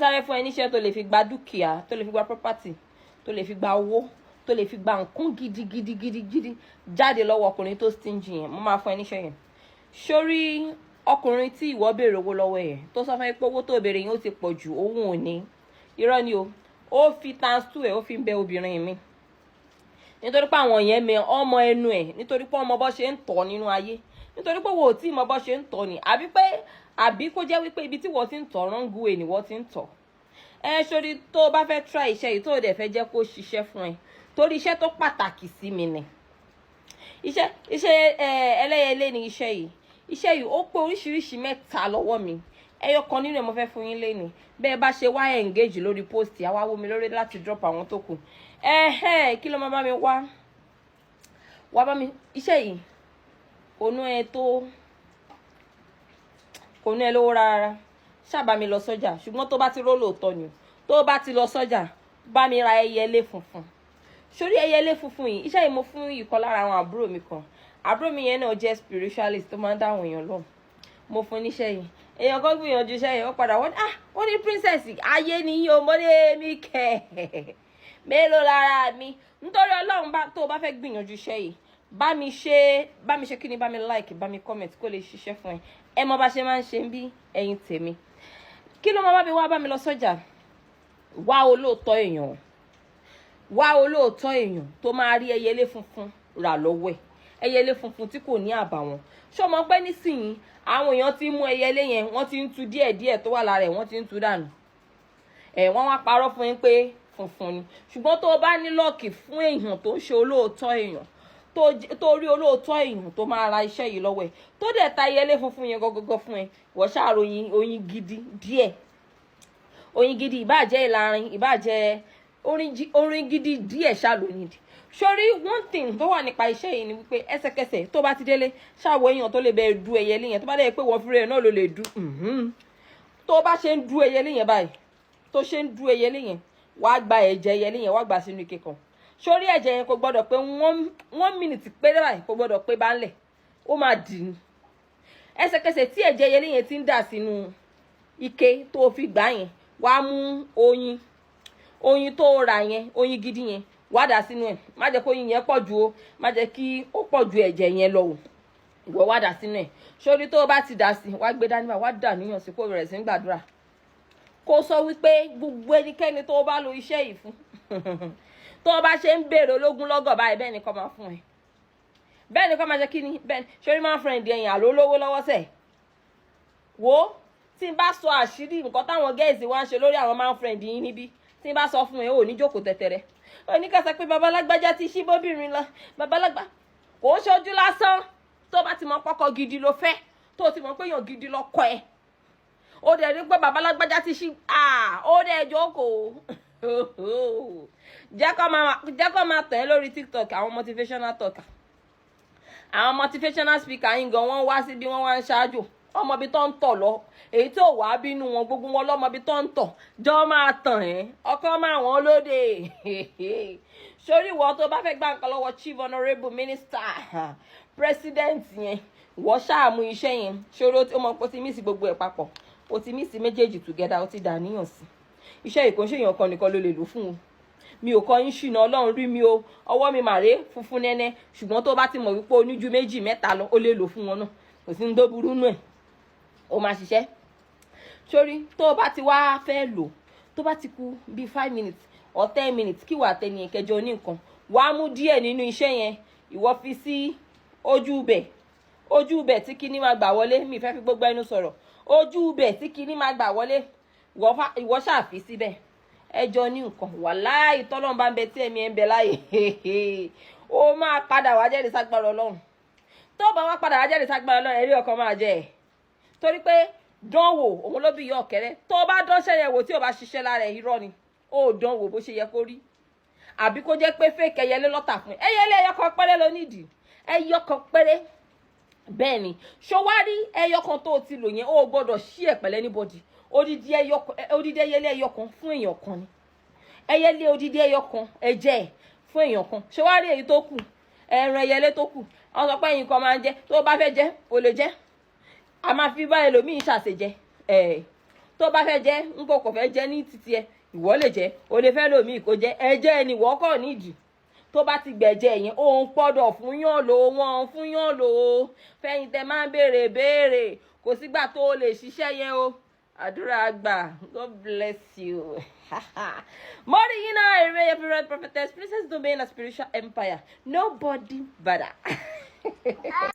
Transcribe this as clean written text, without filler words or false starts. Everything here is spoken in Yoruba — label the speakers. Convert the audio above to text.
Speaker 1: sáré fún ẹ níṣẹ́ tó lè fi gba dúkìá, tó lè fi gba property, tó lè fi gba owó, tó lè fi gba nǹkan gidi jáde lọ́wọ́ ọkùnrin tó stingy yẹn. Mo máa fún ẹ níṣẹ́ yẹn. Sórí ọkùnrin tí ìwọ béèrè owó lọ́wọ́ ẹ̀ tó sọ fún ẹ pé owó tó béèrè yẹn ó ti pọ̀ jù, òun ò ní. Irọ́ ni o. Ó fi times 2 ẹ̀ ó fi ń bẹ obìnrin mi. Nítorí pé àwọn yẹn mẹ ọmọ ẹnu ẹ̀, nítorí pé ọmọ bọ́ ṣe ń tọ̀ nínú ayé. Nítorí pé wo ò tí mọ bọ́ ṣe ń tọ̀ ni. Àbí kó jẹ́ wípé ibi tí wọ́n ti ń tọ̀ wrong way ni wọ́n ti ń tọ̀. Sórí tó bá fẹ́ try iṣẹ́ yìí tó dẹ̀ fẹ́ jẹ́ kó ṣiṣẹ́ fún ẹ. Torí iṣẹ́ tó pàtàkì sí mi ni. Iṣẹ́ ẹlẹ́yẹlé ni iṣẹ́ yìí. Iṣẹ́ yìí ó pé oríṣiríṣi mẹ́ta lọ́wọ́ mi. Ẹyọ kan nínú ẹ̀ mo fẹ́ fún yín lénìí. Bẹ́ẹ̀ bá ṣe wá engage lórí post àwa wo mi lórí láti drop àwọn tó kù. Kí ló máa bá mi wá? Wá bá mi iṣẹ́ yìí. Kò ná ẹ lówó rárá. Ṣáàbà mi lọ sọ́jà, ṣùgbọ́n tó bá ti ró lóòótọ́ ni. Tó bá ti lọ sọ́jà, bá mi ra ẹyẹlé funfun. Sórí ẹyẹlé funfun yìí, iṣẹ́ yìí mo fún ìkan lára àwọn àbúrò mi kan. Àbúrò mi yẹn náà jẹ́ spiritualist tó máa ń dáhùn èèyàn lóhùn. Mo fún níṣẹ́ yìí. Èèyàn kan gbìyànjú iṣẹ́ yìí, ó padà wọ́n ní princess ayé ni yín o, mo ní mi kẹ̀. Mélòó lára mi. Nítorí Ọlọ́run tó bá fẹ́ gbìyànjú iṣẹ́ yìí, bá mi ṣe kíni, bá mi like, bá mi comment kó lè ṣiṣẹ́ fún ẹ. Ẹ mọ̀ bá ṣe máa ń ṣe bí ẹ̀yin tèmi. Kí ló máa bá mi wá? Bá mi lọ sọ́jà. Wá olóòótọ́ èèyàn. Wá olóòótọ́ èèyàn tó máa rí ẹyẹlé funfun rà lọ́wọ́ ẹ̀. Ẹyẹlé funfun tí kò ní àbàwọ́n. Ṣó mọ̀ pé nísìnyí àwọn èèyàn ti mú ẹyẹlé yẹn, wọ́n ti ń tú díẹ̀díẹ̀ tó wà lára ẹ̀, wọ́n ti ń tú dànù. Wọ́n wá parọ́ fún yín pé funfun ni. Ṣùgbọ́n tó bá ní lọ́ọ̀kì fún èèyàn tó ń ṣe olóòótọ́ èèyàn, tó rí olóòótọ́ èèyàn tó máa ra iṣẹ́ yìí lọ́wọ́ ẹ̀, tó dẹ̀ ta ẹyẹlé funfun yẹn gọ́gọ́gọ́ fún ẹ, wọ́n ṣàròyìn oyin gidi díẹ̀. Oyin gidi ìbàjẹ́ ìlarin, ìbàjẹ́ orin gidi díẹ̀ ṣàlóyìn. Sórí one thing tó wà nípa iṣẹ́ yìí ni wípé ẹsẹ̀kẹsẹ̀ tó bá ti délé ṣàwọ̀ èèyàn tó lè bẹ du ẹyẹlé yẹn, tó bá dẹ̀ pé wọ́n fúnra ẹ̀ náà ló lè du. Tó bá ṣe ń du ẹyẹlé yẹn báyìí, tó ṣe ń du ẹyẹlé yẹn, wàá gba ẹ̀jẹ̀ ẹyẹlé yẹn, wàá gbà sínú ike kan. Sórí ẹ̀jẹ̀ yẹn kò gbọ́dọ̀ pé 1 minute péré báyìí, kò gbọ́dọ̀ pé bá ń lẹ̀. Ó máa dì ní. Ẹsẹ̀kẹsẹ̀ tí ẹ̀jẹ̀ ẹyẹlé yẹn ti ń dà sínú ike tó fi gbà yẹn, wàá mú oyin tó rà yẹn, oyin gidi yẹn, wá dà sínú ẹ̀. Má jẹ́ kó oyin yẹn pọ̀ jù o, má jẹ́ kí ó pọ̀ ju ẹ̀jẹ̀ yẹn lọ o. Ìwọ wá dà sínú ẹ̀. Sórí tó bá ti dà sí, wá gbé dání bá, wá dà níyàn sí kó bẹ̀rẹ̀ sí ń gbàdúrà. Kó sọ wípé gbogbo ẹnikẹ́ni tó bá lo iṣẹ́ yìí fún, tó bá ṣe ń béèrè ológun lọ́gọ̀ báyìí, bẹ́ẹ̀ ni kó máa fún ẹ. Bẹ́ẹ̀ ni kó máa ṣe kí ni? Bẹ́ẹ̀ ni. Sórí máa friend ẹ̀yìn àló lówó lọ́wọ́ sẹ̀. Wo tí n bá sọ àṣírí nǹkan táwọn gẹ́ẹ̀sì wá ń ṣe lórí àwọn máa friend yín níbí, tí n bá sọ fún ẹ, ò ní jókòó tẹ̀tẹ̀rẹ̀. Oníkàsá pé babalágbájá ti ṣí bóbìnrin lọ, babalágbá kò ń ṣojú lásán. Tó bá ti mọ pọ́kọ gidi ló fẹ́, tó ti mọ pé èèyàn gidi lọ́kọ ẹ̀, ó dẹ̀ rí pé babalágbájá ti ṣí, ó dẹ̀ jókòó. Jẹ́ kó máa tẹ̀ lórí TikTok àwọn motivational talker, àwọn motivational speaker yín gan, wọ́n wá síbi wọ́n wá ń ṣáájú. Ọmọ bí tó ń tọ̀ lọ, èyí tí ò wá bínú wọn, gbogbo wọn lọ́mọ bí tó ń tọ̀ jọ máa tàn ẹ́, ọkọ máa wọ́n lóde. Sórí ìwọ tó bá fẹ́ gbà nǹkan lọ́wọ́ chief honourable minister president yẹn, wọ́n ṣàmú iṣẹ́ yẹn. Sórí ó mọ̀ pé ó ti mísì gbogbo ẹ̀ papọ̀, ó ti mísì méjèèjì together, ó ti dà níyàn sí. Iṣẹ́ ìkànṣe èèyàn kan nìkan ló lè lò fún un. Mi ò kọ́ yín ṣìnà, Ọlọ́run rí mi o, ọwọ́ mi màrè funfun nẹ́nẹ́. Ṣùgbọ́n tó bá ti mọ̀ wípé oníjú 2 mẹ́ta lọ, ó lè lò fún wọn náà. Kò sí ní tó burú nù ẹ̀. Ó máa ṣiṣẹ́. Sórí tó bá ti wá fẹ́ lò, tó bá ti kú bí 5 minutes or 10 minutes kí wà tẹni ìkẹjọ ní nǹkan, wàá mú díẹ̀ nínú iṣẹ́ yẹn, ìwọ fi sí ojú ibẹ̀ tí kíní máa gbà wọlé. Mi fẹ́ fi gbogbo ẹnu sọ̀rọ̀. Ojú ibẹ̀ tí kíní máa gbà wọlé, ìwọ ṣàfi síbẹ̀. Ẹjọ́ ní nǹkan, wàláhì tọ́lọ́run bá ń bẹ tí ẹ̀mí ẹ̀ ń bẹ láyé, ó máa padà wá jẹ́rìí ságbára Ọlọ́run. Tó bá wá padà wá jẹ́rìí ságbára Ọlọ́run, ẹ̀rí ọkàn máa jẹ́ ẹ̀. Torí pé dánwò òun ló bí yọ ọ̀kẹ́rẹ́. Tó bá dánṣẹ́ yẹn wò tí ò bá ṣiṣẹ́ lára ẹ̀, irọ́ ni. Ó dánwò bó ṣe yẹ kó rí. Àbí kó jẹ́ pé fake ẹyẹlé lọ́tà fún ẹ. Ẹyẹlé ẹyọkan péré ló nídìí. Ẹyọkan péré. Bẹ́ẹ̀ ni. Ṣọwárí ẹyọkan tó ti lò yẹn, ó gbọ́dọ̀ ṣí ẹ̀ pẹ̀lẹ́ anybody. Odidi ẹyẹlé ẹyọkan fún èèyàn kan ni. Ẹyẹlé odidi ẹyọkan ẹ̀jẹ̀ fún èèyàn kan. Ṣọwárí èyí tó kù, ẹran ẹyẹlé tó kù, wọ́n sọ pé ẹ̀yin kan máa ń jẹ. Tó bá fẹ́ jẹ, ó lè jẹ. A máa fi bá ẹlòmíì ṣàṣejẹ. tó bá fẹ́ jẹ n kò fẹ́ jẹ ní títí ẹ ìwọ lè jẹ o lè fẹ́ lòmíì kó jẹ ẹ̀jẹ̀ ẹni ìwọ kò nídìí tó bá ti gbẹ̀jẹ̀ yẹn òun pọ́dọ̀ fún yàn lò wọ́n fún yàn lò ó fẹ́yìn tẹ máa ń béèrè kò sígbà tó lè ṣiṣẹ́ yẹn o àdúrà àgbà. God bless you. More you know, your favorite prophetess, Princess Domain, a spiritual empire. Nobody better.